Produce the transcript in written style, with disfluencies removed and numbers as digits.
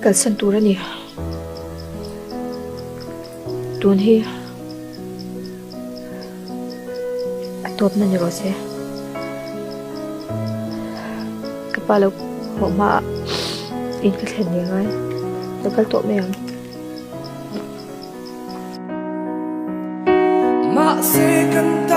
kal san tura ni tun hi atop na ni rose kapalo ho ma in ka thlen ni ngai takal to me ang ma se kan ta